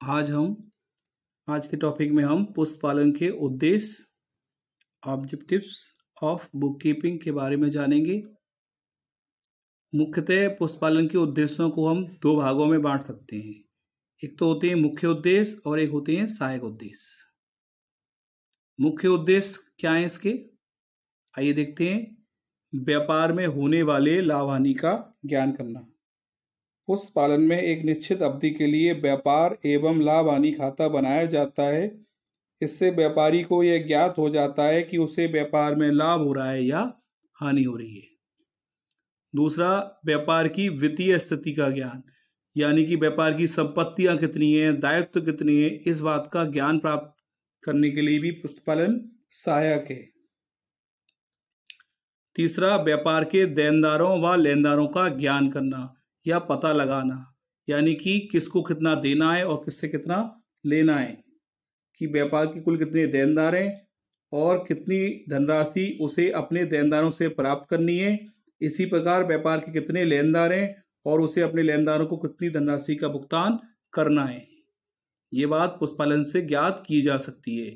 आज के टॉपिक में हम पुष्प पालन के उद्देश्य, ऑब्जेक्टिव्स ऑफ बुक कीपिंग के बारे में जानेंगे। मुख्यतः पुष्प पालन के उद्देश्यों को हम दो भागों में बांट सकते हैं। एक तो होते हैं मुख्य उद्देश्य और एक होते हैं सहायक उद्देश्य। मुख्य उद्देश्य क्या है इसके, आइए देखते हैं। व्यापार में होने वाले लाभ हानि का ज्ञान करना। पुष्प पालन में एक निश्चित अवधि के लिए व्यापार एवं लाभ हानि खाता बनाया जाता है। इससे व्यापारी को यह ज्ञात हो जाता है कि उसे व्यापार में लाभ हो रहा है या हानि हो रही है। दूसरा, व्यापार की वित्तीय स्थिति का ज्ञान, यानी कि व्यापार की संपत्तियां कितनी हैं, दायित्व कितने हैं, इस बात का ज्ञान प्राप्त करने के लिए भी पुष्प पालन सहायक है। तीसरा, व्यापार के देनदारों व लेनदारों का ज्ञान करना या पता लगाना, यानी कि किसको कितना देना है और किससे कितना लेना है, कि व्यापार के कुल कितने देनदार हैं और कितनी धनराशि उसे अपने देनदारों से प्राप्त करनी है। इसी प्रकार व्यापार के कितने लेनदार हैं और उसे अपने लेनदारों को कितनी धनराशि का भुगतान करना है। ये बात पुष्प पालन से ज्ञात की जा सकती है।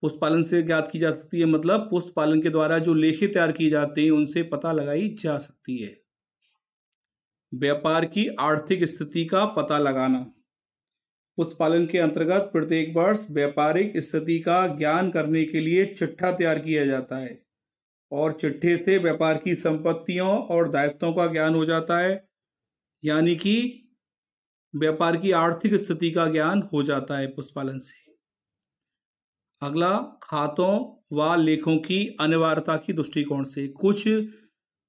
पुष्प पालन से ज्ञात की जा सकती है मतलब पुष्प पालन के द्वारा जो लेखे तैयार किए जाते हैं उनसे पता लगाई जा सकती है। व्यापार की आर्थिक स्थिति का पता लगाना। पुष्प पालन के अंतर्गत प्रत्येक वर्ष व्यापारिक स्थिति का ज्ञान करने के लिए चिट्ठा तैयार किया जाता है और चिट्ठे से व्यापार की संपत्तियों और दायित्वों का ज्ञान हो जाता है, यानी कि व्यापार की आर्थिक स्थिति का ज्ञान हो जाता है पुष्प पालन से। अगला, खातों व लेखों की अनिवार्यता की दृष्टिकोण से। कुछ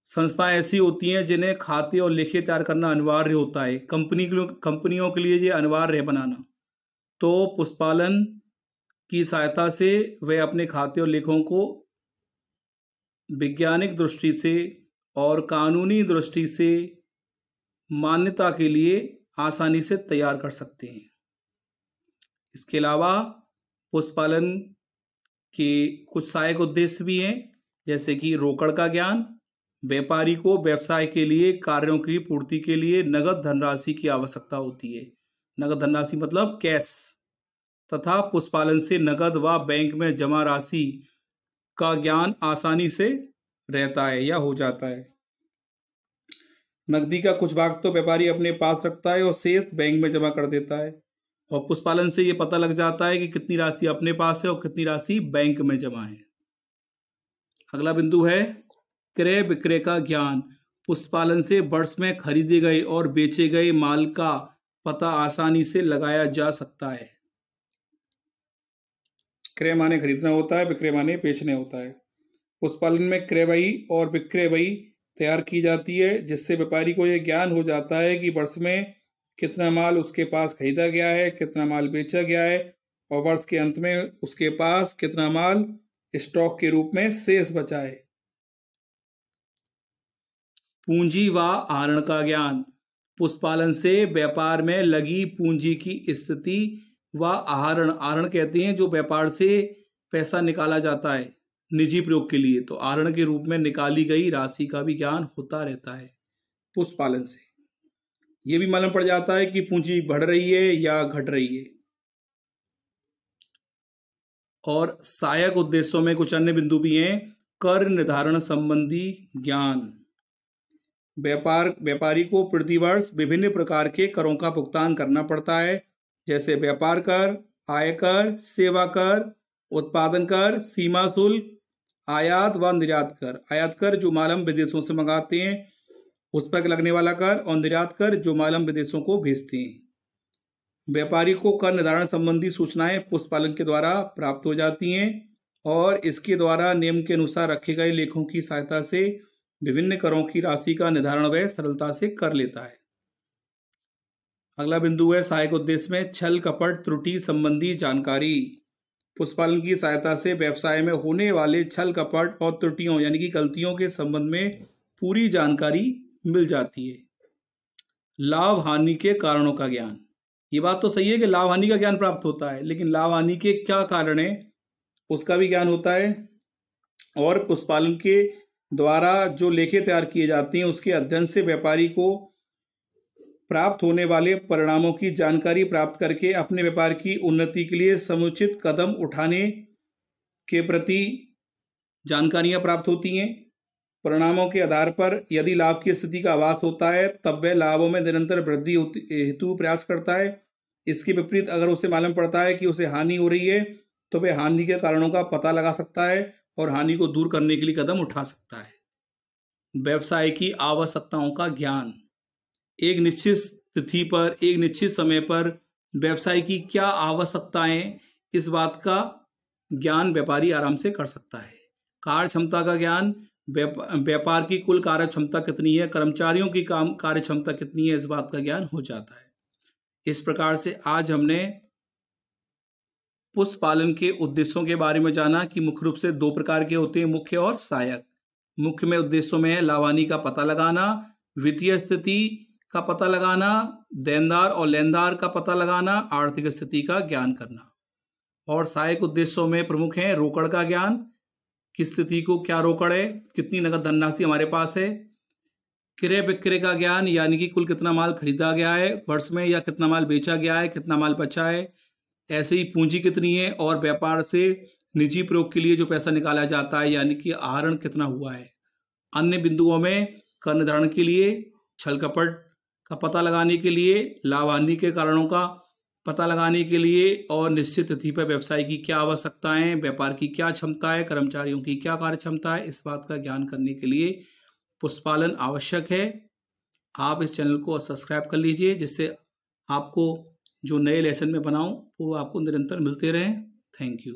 संस्थाएं ऐसी होती हैं जिन्हें खाते और लेखे तैयार करना अनिवार्य होता है, कंपनियों के लिए ये अनिवार्य है बनाना। तो पुष्प पालन की सहायता से वे अपने खाते और लेखों को वैज्ञानिक दृष्टि से और कानूनी दृष्टि से मान्यता के लिए आसानी से तैयार कर सकते हैं। इसके अलावा पुष्प पालन के कुछ सहायक उद्देश्य भी हैं, जैसे कि रोकड़ का ज्ञान। व्यापारी को व्यवसाय के लिए कार्यों की पूर्ति के लिए नगद धनराशि की आवश्यकता होती है। नगद धनराशि मतलब कैश, तथा पुष्प पालन से नगद व बैंक में जमा राशि का ज्ञान आसानी से रहता है या हो जाता है। नकदी का कुछ भाग तो व्यापारी अपने पास रखता है और शेष बैंक में जमा कर देता है, और पुष्प पालन से ये पता लग जाता है कि कितनी राशि अपने पास है और कितनी राशि बैंक में जमा है। अगला बिंदु है क्रय विक्रय का ज्ञान। पुष्प पालन से वर्ष में खरीदे गए और बेचे गए माल का पता आसानी से लगाया जा सकता है। क्रय माने खरीदना होता है, विक्रय माने बेचने होता है। पुष्प पालन में क्रय बही और विक्रय बही तैयार की जाती है, जिससे व्यापारी को यह ज्ञान हो जाता है कि वर्ष में कितना माल उसके पास खरीदा गया है, कितना माल बेचा गया है, और वर्ष के अंत में उसके पास कितना माल स्टॉक के रूप में शेष बचा है। पूंजी व आहरण का ज्ञान। पुष्प पालन से व्यापार में लगी पूंजी की स्थिति व आहरण, आहरण कहते हैं जो व्यापार से पैसा निकाला जाता है निजी प्रयोग के लिए, तो आहरण के रूप में निकाली गई राशि का भी ज्ञान होता रहता है पुष्प पालन से। यह भी मालूम पड़ जाता है कि पूंजी बढ़ रही है या घट रही है। और सहायक उद्देश्यों में कुछ अन्य बिंदु भी हैं। कर निर्धारण संबंधी ज्ञान। व्यापारी को प्रतिवर्ष विभिन्न प्रकार के करों का भुगतान करना पड़ता है, जैसे व्यापार कर, आयकर, सेवा कर, उत्पादन कर, सीमा शुल्क, आयात व निर्यात कर। आयात कर जो माल हम विदेशों से मंगाते हैं उस पर लगने वाला कर, और निर्यात कर जो माल हम विदेशों को भेजते हैं। व्यापारी को कर निर्धारण संबंधी सूचनाएं पुष्प पालन के द्वारा प्राप्त हो जाती हैं, और इसके द्वारा नियम के अनुसार रखे गए लेखों की सहायता से विभिन्न करों की राशि का निर्धारण वह सरलता से कर लेता है। अगला बिंदु है सहायक उद्देश्य में छल कपट त्रुटि संबंधी जानकारी। पुष्प पालन की सहायता से व्यवसाय में होने वाले छल कपट और त्रुटियों यानी कि गलतियों के संबंध में पूरी जानकारी मिल जाती है। लाभ हानि के कारणों का ज्ञान। ये बात तो सही है कि लाभ हानि का ज्ञान प्राप्त होता है, लेकिन लाभ हानि के क्या कारण है उसका भी ज्ञान होता है। और पुष्प पालन के द्वारा जो लेखे तैयार किए जाते हैं उसके अध्ययन से व्यापारी को प्राप्त होने वाले परिणामों की जानकारी प्राप्त करके अपने व्यापार की उन्नति के लिए समुचित कदम उठाने के प्रति जानकारियां प्राप्त होती हैं। परिणामों के आधार पर यदि लाभ की स्थिति का आभास होता है तब वह लाभों में निरंतर वृद्धि हेतु प्रयास करता है। इसके विपरीत अगर उसे मालूम पड़ता है कि उसे हानि हो रही है तो वह हानि के कारणों का पता लगा सकता है और हानि को दूर करने के लिए कदम उठा सकता है। व्यवसाय की आवश्यकताओं का ज्ञान। एक निश्चित तिथि पर एक निश्चित समय पर व्यवसाय की क्या आवश्यकताएं, इस बात का ज्ञान व्यापारी आराम से कर सकता है। कार्य क्षमता का ज्ञान, व्यापार की कुल कार्य क्षमता कितनी है, कर्मचारियों की काम कार्य क्षमता कितनी है, इस बात का ज्ञान हो जाता है। इस प्रकार से आज हमने पुष्प पालन के उद्देश्यों के बारे में जाना कि मुख्य रूप से 2 प्रकार के होते हैं, मुख्य और सहायक। मुख्य में उद्देश्यों में है लाभानी का पता लगाना, वित्तीय स्थिति का पता लगाना, देनदार और लेनदार का पता लगाना, आर्थिक स्थिति का ज्ञान करना। और सहायक उद्देश्यों में प्रमुख है रोकड़ का ज्ञान, किस स्थिति को क्या रोकड़ है, कितनी नगद धनराशि हमारे पास है। क्रय विक्रय का ज्ञान, यानी कि कुल कितना माल खरीदा गया है वर्ष में या कितना माल बेचा गया है, कितना माल बचा है। ऐसे ही पूंजी कितनी है और व्यापार से निजी प्रयोग के लिए जो पैसा निकाला जाता है यानी कि आहरण कितना हुआ है। अन्य बिंदुओं में कर निर्धारण के लिए, छल कपट का पता लगाने के लिए, लाभ हानि के कारणों का पता लगाने के लिए और निश्चित तिथि पर व्यवसाय की क्या आवश्यकताएं, व्यापार की क्या क्षमता है, कर्मचारियों की क्या कार्य क्षमता है, इस बात का ज्ञान करने के लिए पुष्पालन आवश्यक है। आप इस चैनल को सब्सक्राइब कर लीजिए जिससे आपको जो नए लेसन में बनाऊं वो आपको निरंतर मिलते रहें। Thank you.